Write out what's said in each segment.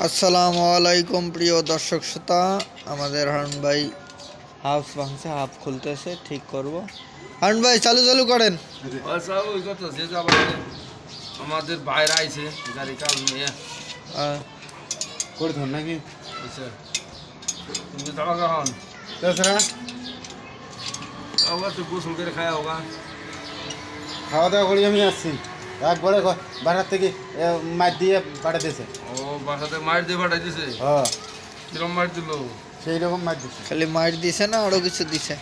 আসসালামু আলাইকুম প্রিয় দর্শক শ্রোতা। আমাদের হারুন ভাই হাফ ভাঙছে, হাফ খুলতেছে, ঠিক করব। হারুন ভাই চালু করেন। আমাদের বাইরে আইছে গাড়ি কাজ নিয়ে করে ধর নাকি তুমি যাবা কখন? তাছাড়া আবার তো গোসল করে খাওয়া হোগা। খাওয়া দাওয়া করি আমি আসছি একবারে বাসার থেকে মাছ দিয়ে পাঠাতেছে। ও বাসাতে মার দিয়ে পাঠাই দিছে? হ্যাঁ, কিরম মার দিল? সেই রকম মাছ দিছে। খালি মাছ দিছে না আরো কিছু দিছে?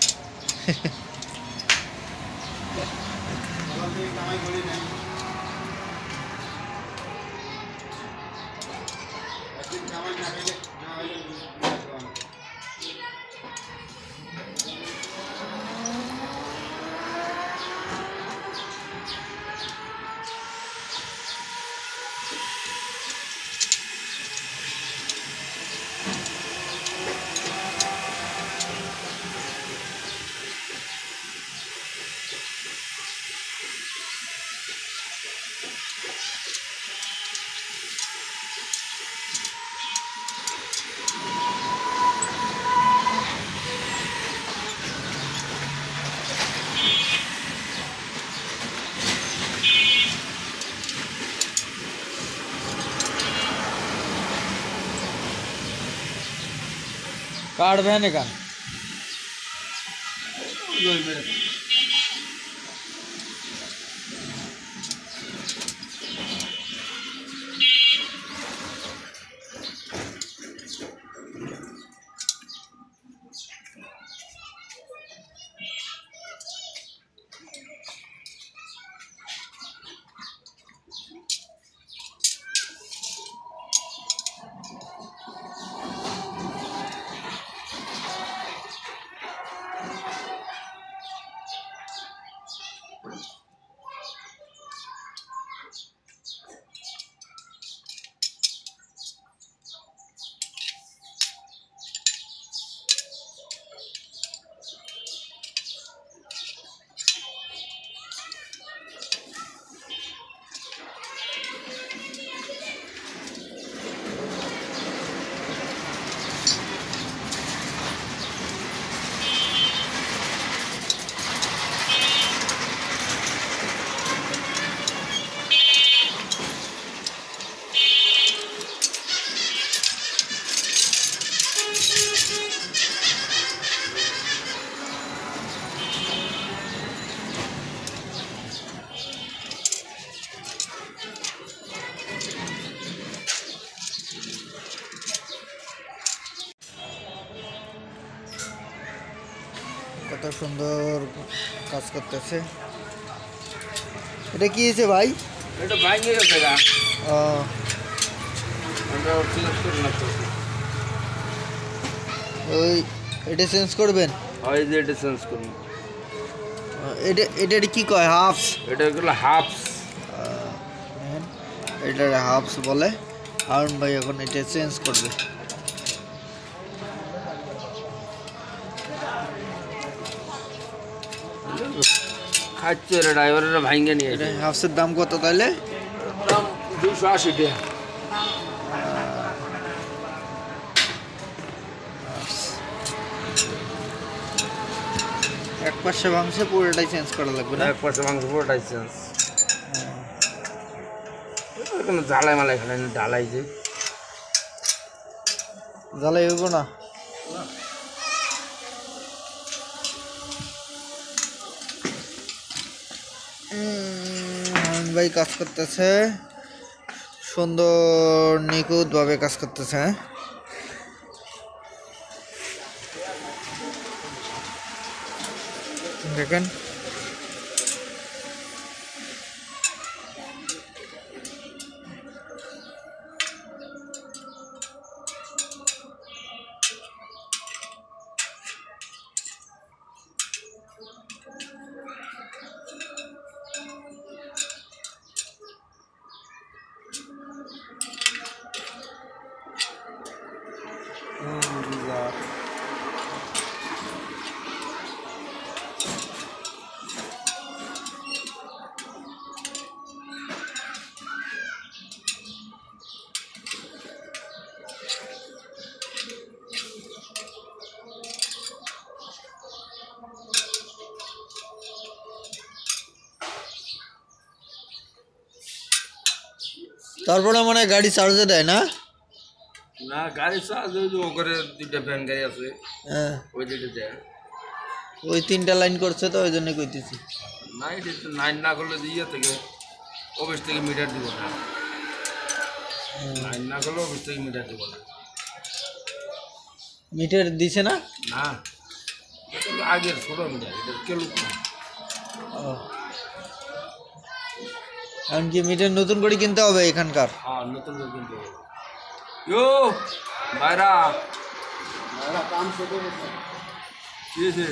কাটবেন এখান কত সুন্দর কাজ করতেছে। এটা কি হয়েছে ভাই? এটা ভাঙে গেছে গা। ও, আমরা চেঞ্জ করে না তো। ওই এটা চেঞ্জ করবেন? হয় যে এটা চেঞ্জ করুন। এটা কি কয়? হাফস? এটা হলো হাফস। এটা হাফস বলে। হারুন ভাই এখন এটা চেঞ্জ করবে। খাচ্ছে রে ড্রাইভারের ভাঙে নিয়ে। এটা হাফসের দাম কত তাইলে? দাম 280 টাকা। এক পাশে ভাঙছে, পুরোটাই চেঞ্জ করা লাগবে না? এক পাশে মাংস পুরোটাই চেঞ্জ। কোনো জ্বালাই মালাই খেলে ঢালাই যে জ্বালাই হইব না। হারুন ভাই কাজ করতেছে, সুন্দর নিখুঁত ভাবে কাজ করতেছে। হ্যাঁ, দেখেন তারপরে মনে হয় গাড়ি চার্জে দেয় না? না গাড়ি চার্জ ওই যে ও করে দুইটা ভ্যান গাড়ি আছে হ্যাঁ, ওই দুইটা দেয়। ওই 3টা লাইন করছে তো ওই জন্য কইতেছি। না এটা তো নাইন না করলে দিয়ে থেকে অফিস থেকে মিটার দিব না। লাইন না করলে অফিস থেকে মিটার দিব না। মিটার দিছে না? না এটা তো আগের ছোট মিটার, এটা কেউ ও, এমনকি মিটার নতুন করে কিনতে হবে এখানকার? হ্যাঁ নতুন করে কিনতে হবে। ইয়ো বাইরা বাইরা কাম ছোট কি হয়েছে?